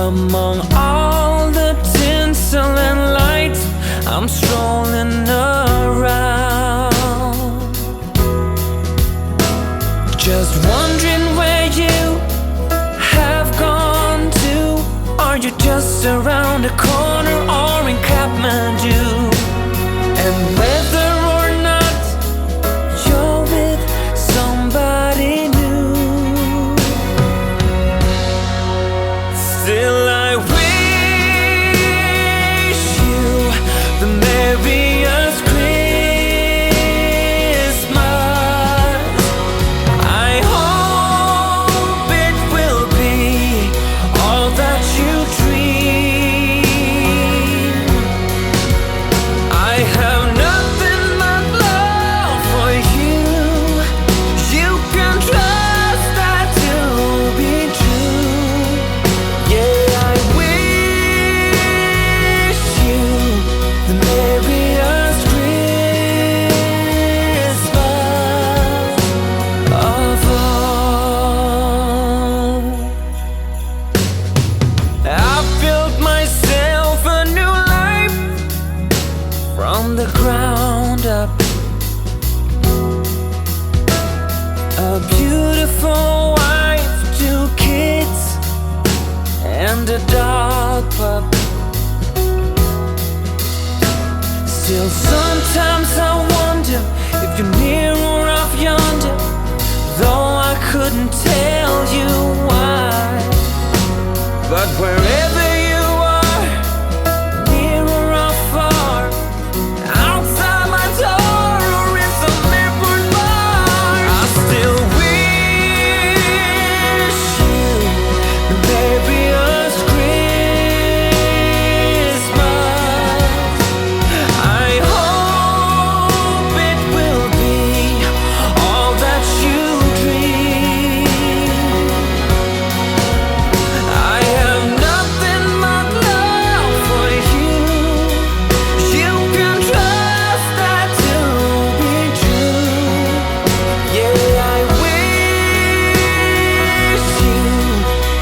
Among all the tinsel and lights, I'm strolling around, just wondering where you have gone to. Are you just around the corner or in Kathmandu? And whether or not you're with somebody new, still I wish you the merriest Christmas. I hope it will be all that you dream. I have nothing but love for you. You can trust that to be true. Yeah, I wish you the merriest Christmas of all. I've built myself a new life from the ground up. A beautiful wife, 2 kids, and a dog pup. Still sometimes I wonder if you're near or off yonder, though I couldn't tell you why. But wherever you are, near or far, outside my door or in some airport bar, I still wish you the merriest Christmas. I hope it will be all that you dream. I have nothing but love for you. You can trust that to be true. Yeah, I wish you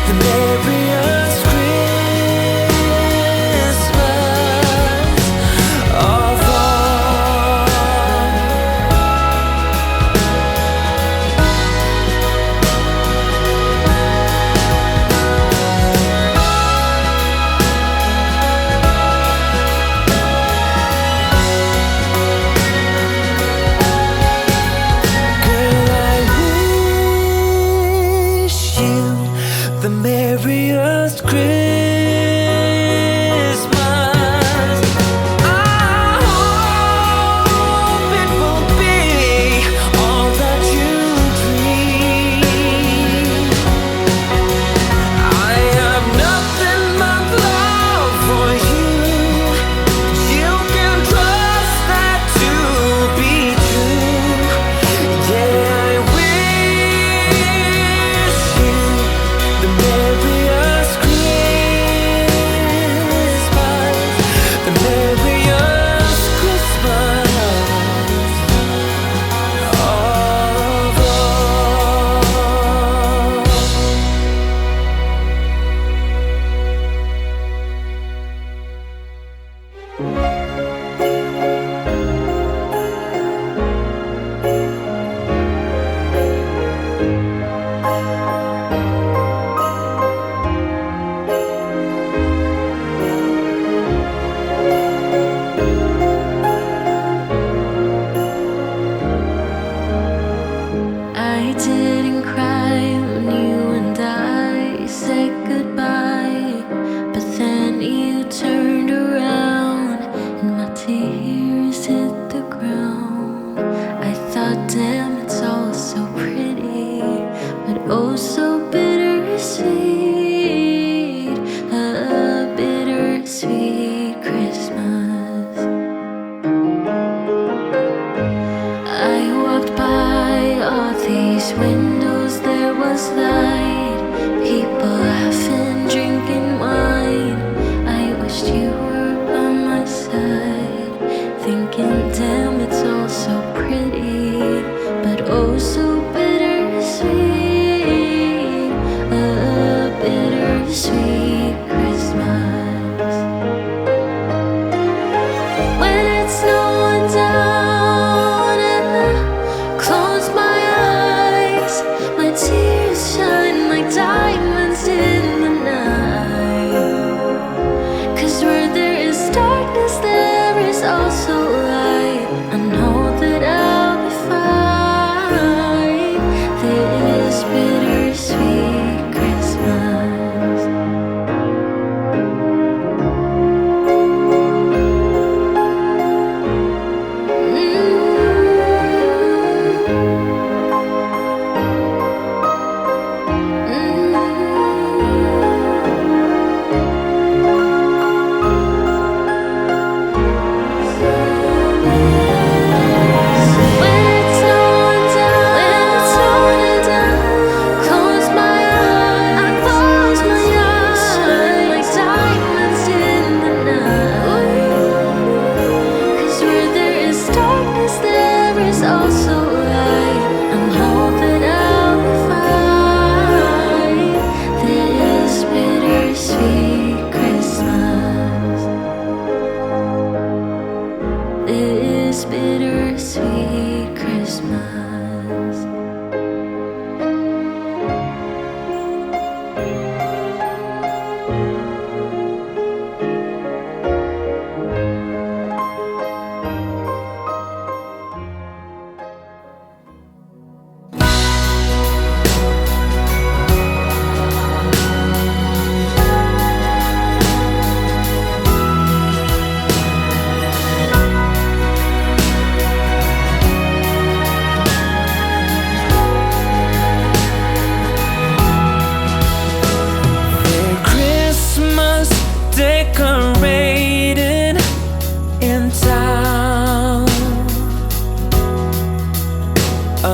the merriest Christmas of all. Girl, I wish you the merriest Christmas. I hope it will be all that you dream. I have nothing but love for you. You can trust that to be true. Yeah, I wish you the merriest Christmas, the merriest Christmas of all. I didn't cry when you and I said goodbye, but then you turned around and my tears hit the ground. I thought, damn, it's all so pretty, but oh so bittersweet, a bittersweet Christmas. I walked by all these windows, there was light, people laughing, drinking wine. I wished you were by my side, thinking, damn, it's all so pretty, but oh so bittersweet, a bittersweet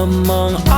among